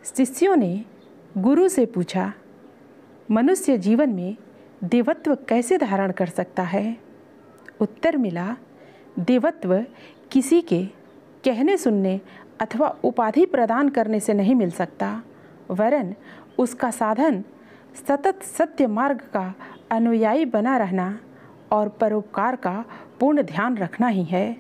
शिष्यों ने गुरु से पूछा, मनुष्य जीवन में देवत्व कैसे धारण कर सकता है? उत्तर मिला, देवत्व किसी के कहने सुनने अथवा उपाधि प्रदान करने से नहीं मिल सकता, वरन उसका साधन सतत सत्य मार्ग का अनुयायी बना रहना और परोपकार का पूर्ण ध्यान रखना ही है।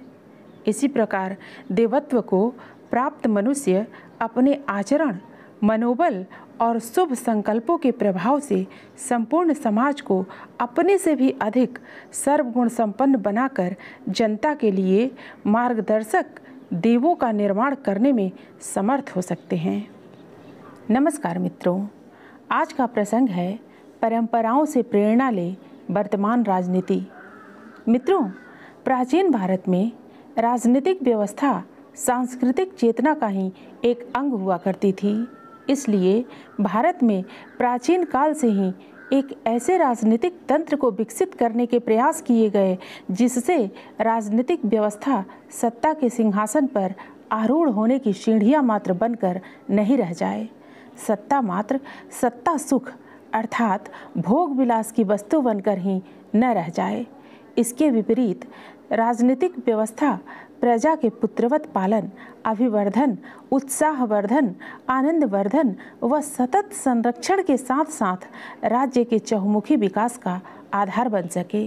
इसी प्रकार देवत्व को प्राप्त मनुष्य अपने आचरण, मनोबल और शुभ संकल्पों के प्रभाव से संपूर्ण समाज को अपने से भी अधिक सर्वगुण संपन्न बनाकर जनता के लिए मार्गदर्शक देवों का निर्माण करने में समर्थ हो सकते हैं। नमस्कार मित्रों, आज का प्रसंग है परंपराओं से प्रेरणा ले वर्तमान राजनीति। मित्रों, प्राचीन भारत में राजनीतिक व्यवस्था सांस्कृतिक चेतना का ही एक अंग हुआ करती थी। इसलिए भारत में प्राचीन काल से ही एक ऐसे राजनीतिक तंत्र को विकसित करने के प्रयास किए गए जिससे राजनीतिक व्यवस्था सत्ता के सिंहासन पर आरूढ़ होने की सीढ़ियां मात्र बनकर नहीं रह जाए, सत्ता मात्र सत्ता सुख अर्थात भोग विलास की वस्तु बनकर ही न रह जाए। इसके विपरीत राजनीतिक व्यवस्था प्रजा के पुत्रवत पालन, अभिवर्धन, उत्साहवर्धन, आनंदवर्धन व सतत संरक्षण के साथ साथ राज्य के चहुमुखी विकास का आधार बन सके।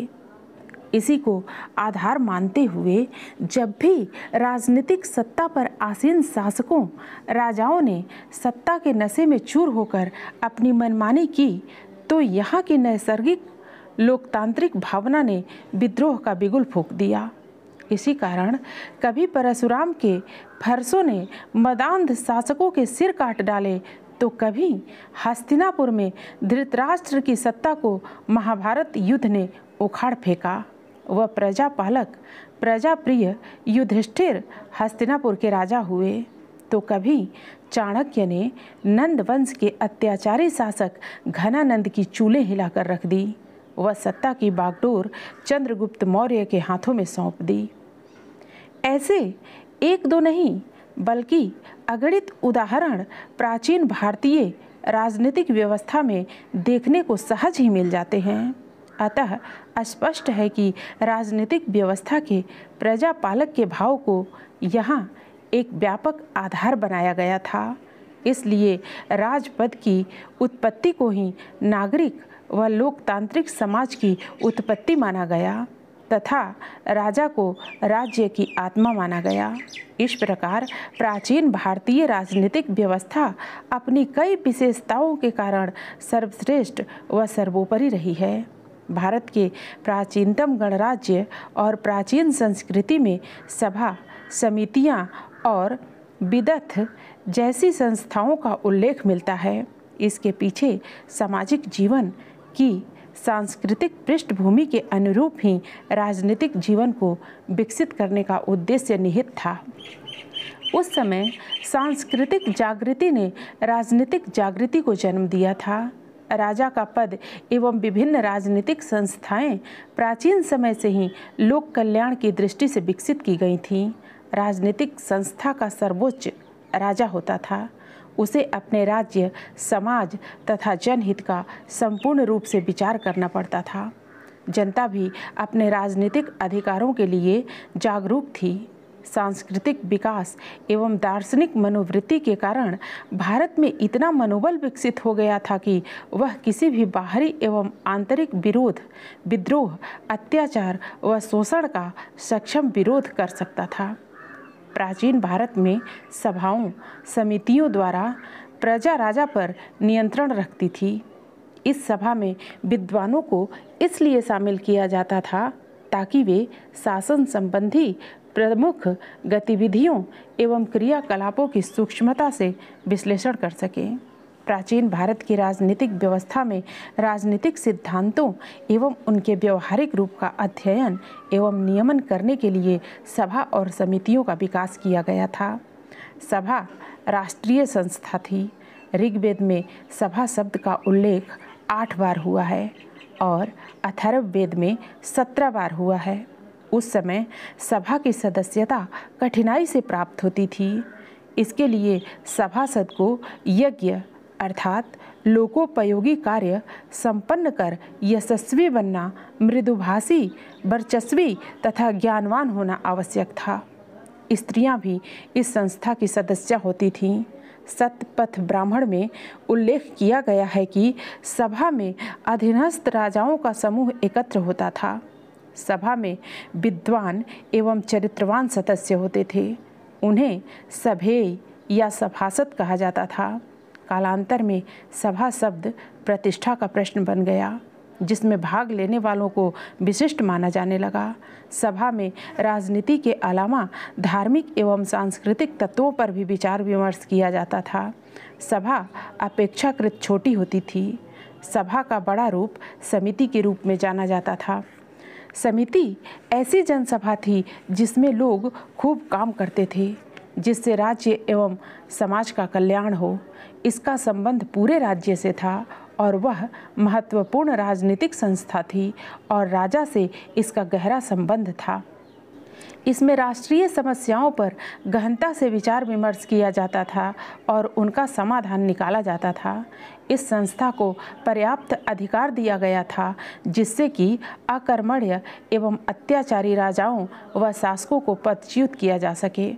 इसी को आधार मानते हुए जब भी राजनीतिक सत्ता पर आसीन शासकों, राजाओं ने सत्ता के नशे में चूर होकर अपनी मनमानी की, तो यहाँ की नैसर्गिक लोकतांत्रिक भावना ने विद्रोह का बिगुल फूंक दिया। इसी कारण कभी परशुराम के फरसों ने मदान्ध शासकों के सिर काट डाले, तो कभी हस्तिनापुर में धृतराष्ट्र की सत्ता को महाभारत युद्ध ने उखाड़ फेंका। वह प्रजापालक, प्रजाप्रिय युधिष्ठिर हस्तिनापुर के राजा हुए, तो कभी चाणक्य ने नंद वंश के अत्याचारी शासक घनानंद की चूलें हिलाकर रख दी। वह सत्ता की बागडोर चंद्रगुप्त मौर्य के हाथों में सौंप दी। ऐसे एक दो नहीं बल्कि अगणित उदाहरण प्राचीन भारतीय राजनीतिक व्यवस्था में देखने को सहज ही मिल जाते हैं। अतः स्पष्ट है कि राजनीतिक व्यवस्था के प्रजापालक के भाव को यहाँ एक व्यापक आधार बनाया गया था। इसलिए राजपद की उत्पत्ति को ही नागरिक व लोकतांत्रिक समाज की उत्पत्ति माना गया तथा राजा को राज्य की आत्मा माना गया। इस प्रकार प्राचीन भारतीय राजनीतिक व्यवस्था अपनी कई विशेषताओं के कारण सर्वश्रेष्ठ व सर्वोपरि रही है। भारत के प्राचीनतम गणराज्य और प्राचीन संस्कृति में सभा, समितियां और विदथ जैसी संस्थाओं का उल्लेख मिलता है। इसके पीछे सामाजिक जीवन की सांस्कृतिक पृष्ठभूमि के अनुरूप ही राजनीतिक जीवन को विकसित करने का उद्देश्य निहित था। उस समय सांस्कृतिक जागृति ने राजनीतिक जागृति को जन्म दिया था। राजा का पद एवं विभिन्न राजनीतिक संस्थाएं प्राचीन समय से ही लोक कल्याण की दृष्टि से विकसित की गई थीं। राजनीतिक संस्था का सर्वोच्च राजा होता था। उसे अपने राज्य, समाज तथा जनहित का संपूर्ण रूप से विचार करना पड़ता था। जनता भी अपने राजनीतिक अधिकारों के लिए जागरूक थी। सांस्कृतिक विकास एवं दार्शनिक मनोवृत्ति के कारण भारत में इतना मनोबल विकसित हो गया था कि वह किसी भी बाहरी एवं आंतरिक विरोध, विद्रोह, अत्याचार व शोषण का सक्षम विरोध कर सकता था। प्राचीन भारत में सभाओं, समितियों द्वारा प्रजा राजा पर नियंत्रण रखती थी। इस सभा में विद्वानों को इसलिए शामिल किया जाता था ताकि वे शासन संबंधी प्रमुख गतिविधियों एवं क्रियाकलापों की सूक्ष्मता से विश्लेषण कर सकें। प्राचीन भारत की राजनीतिक व्यवस्था में राजनीतिक सिद्धांतों एवं उनके व्यवहारिक रूप का अध्ययन एवं नियमन करने के लिए सभा और समितियों का विकास किया गया था। सभा राष्ट्रीय संस्था थी। ऋग्वेद में सभा शब्द का उल्लेख 8 बार हुआ है और अथर्ववेद में 17 बार हुआ है। उस समय सभा की सदस्यता कठिनाई से प्राप्त होती थी। इसके लिए सभासद को यज्ञ अर्थात लोकोपयोगी कार्य संपन्न कर यशस्वी बनना, मृदुभाषी, वर्चस्वी तथा ज्ञानवान होना आवश्यक था। स्त्रियां भी इस संस्था की सदस्य होती थीं। सतपथ ब्राह्मण में उल्लेख किया गया है कि सभा में अधीनस्थ राजाओं का समूह एकत्र होता था। सभा में विद्वान एवं चरित्रवान सदस्य होते थे। उन्हें सभेय या सभासद कहा जाता था। कालांतर में सभा शब्द प्रतिष्ठा का प्रश्न बन गया, जिसमें भाग लेने वालों को विशिष्ट माना जाने लगा। सभा में राजनीति के अलावा धार्मिक एवं सांस्कृतिक तत्वों पर भी विचार विमर्श किया जाता था। सभा अपेक्षाकृत छोटी होती थी। सभा का बड़ा रूप समिति के रूप में जाना जाता था। समिति ऐसी जनसभा थी जिसमें लोग खूब काम करते थे, जिससे राज्य एवं समाज का कल्याण हो। इसका संबंध पूरे राज्य से था और वह महत्वपूर्ण राजनीतिक संस्था थी और राजा से इसका गहरा संबंध था। इसमें राष्ट्रीय समस्याओं पर गहनता से विचार विमर्श किया जाता था और उनका समाधान निकाला जाता था। इस संस्था को पर्याप्त अधिकार दिया गया था, जिससे कि अकर्मण्य एवं अत्याचारी राजाओं व शासकों को पदच्युत किया जा सके।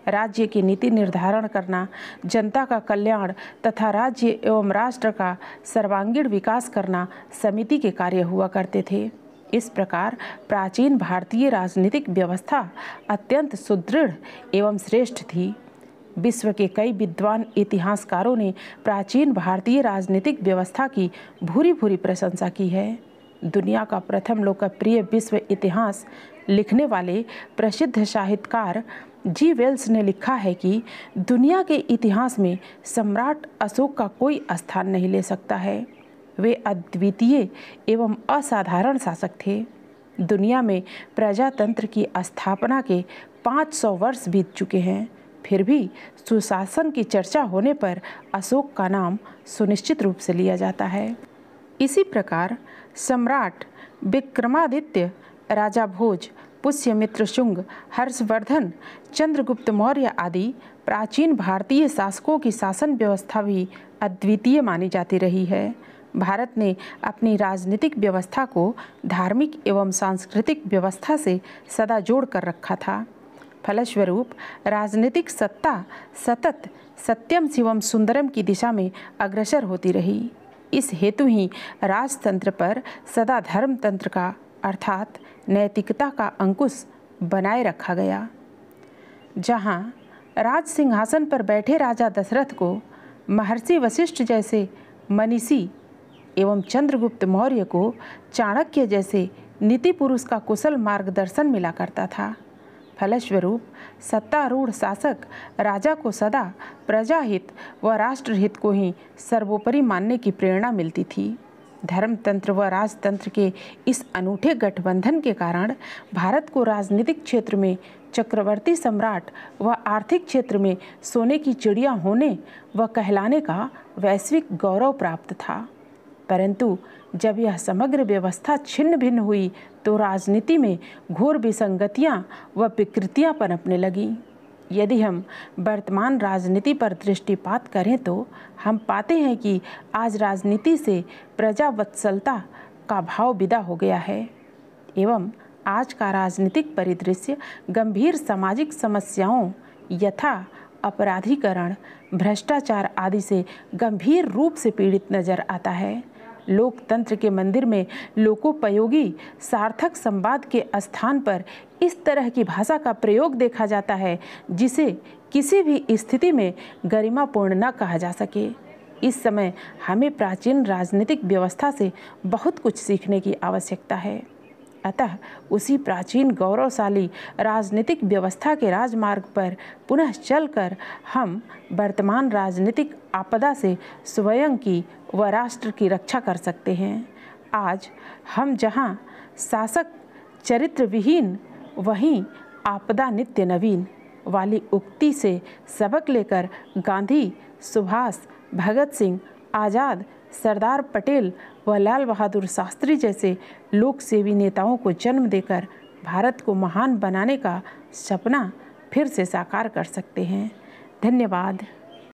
राज्य की नीति निर्धारण करना, जनता का कल्याण तथा राज्य एवं राष्ट्र का सर्वांगीण विकास करना समिति के कार्य हुआ करते थे। इस प्रकार प्राचीन भारतीय राजनीतिक व्यवस्था अत्यंत सुदृढ़ एवं श्रेष्ठ थी। विश्व के कई विद्वान इतिहासकारों ने प्राचीन भारतीय राजनीतिक व्यवस्था की भूरी भूरी प्रशंसा की है। दुनिया का प्रथम लोकप्रिय विश्व इतिहास लिखने वाले प्रसिद्ध साहित्यकार जी वेल्स ने लिखा है कि दुनिया के इतिहास में सम्राट अशोक का कोई स्थान नहीं ले सकता है। वे अद्वितीय एवं असाधारण शासक थे। दुनिया में प्रजातंत्र की स्थापना के 500 वर्ष बीत चुके हैं, फिर भी सुशासन की चर्चा होने पर अशोक का नाम सुनिश्चित रूप से लिया जाता है। इसी प्रकार सम्राट विक्रमादित्य, राजा भोज, पुष्यमित्र शुंग, हर्षवर्धन, चंद्रगुप्त मौर्य आदि प्राचीन भारतीय शासकों की शासन व्यवस्था भी अद्वितीय मानी जाती रही है। भारत ने अपनी राजनीतिक व्यवस्था को धार्मिक एवं सांस्कृतिक व्यवस्था से सदा जोड़ कर रखा था। फलस्वरूप राजनीतिक सत्ता सतत सत्यम शिवम सुंदरम की दिशा में अग्रसर होती रही। इस हेतु ही राजतंत्र पर सदा धर्मतंत्र का अर्थात नैतिकता का अंकुश बनाए रखा गया। जहाँ राज सिंहासन पर बैठे राजा दशरथ को महर्षि वशिष्ठ जैसे मनीषी एवं चंद्रगुप्त मौर्य को चाणक्य जैसे नीति पुरुष का कुशल मार्गदर्शन मिला करता था। फलस्वरूप सत्तारूढ़ शासक राजा को सदा प्रजाहित व राष्ट्रहित को ही सर्वोपरि मानने की प्रेरणा मिलती थी। धर्मतंत्र व राजतंत्र के इस अनूठे गठबंधन के कारण भारत को राजनीतिक क्षेत्र में चक्रवर्ती सम्राट व आर्थिक क्षेत्र में सोने की चिड़िया होने व कहलाने का वैश्विक गौरव प्राप्त था। परंतु जब यह समग्र व्यवस्था छिन्न भिन्न हुई तो राजनीति में घोर विसंगतियां व विकृतियां पनपने लगीं। यदि हम वर्तमान राजनीति पर दृष्टिपात करें तो हम पाते हैं कि आज राजनीति से प्रजावत्सलता का भाव विदा हो गया है एवं आज का राजनीतिक परिदृश्य गंभीर सामाजिक समस्याओं यथा अपराधीकरण, भ्रष्टाचार आदि से गंभीर रूप से पीड़ित नजर आता है। लोकतंत्र के मंदिर में लोकोपयोगी सार्थक संवाद के स्थान पर इस तरह की भाषा का प्रयोग देखा जाता है जिसे किसी भी स्थिति में गरिमापूर्ण न कहा जा सके। इस समय हमें प्राचीन राजनीतिक व्यवस्था से बहुत कुछ सीखने की आवश्यकता है। अतः उसी प्राचीन गौरवशाली राजनीतिक व्यवस्था के राजमार्ग पर पुनः चलकर हम वर्तमान राजनीतिक आपदा से स्वयं की व राष्ट्र की रक्षा कर सकते हैं। आज हम जहां शासक चरित्र विहीन वहीं आपदा नित्य नवीन वाली उक्ति से सबक लेकर गांधी, सुभाष, भगत सिंह, आज़ाद, सरदार पटेल व लाल बहादुर शास्त्री जैसे लोकसेवी नेताओं को जन्म देकर भारत को महान बनाने का सपना फिर से साकार कर सकते हैं। धन्यवाद।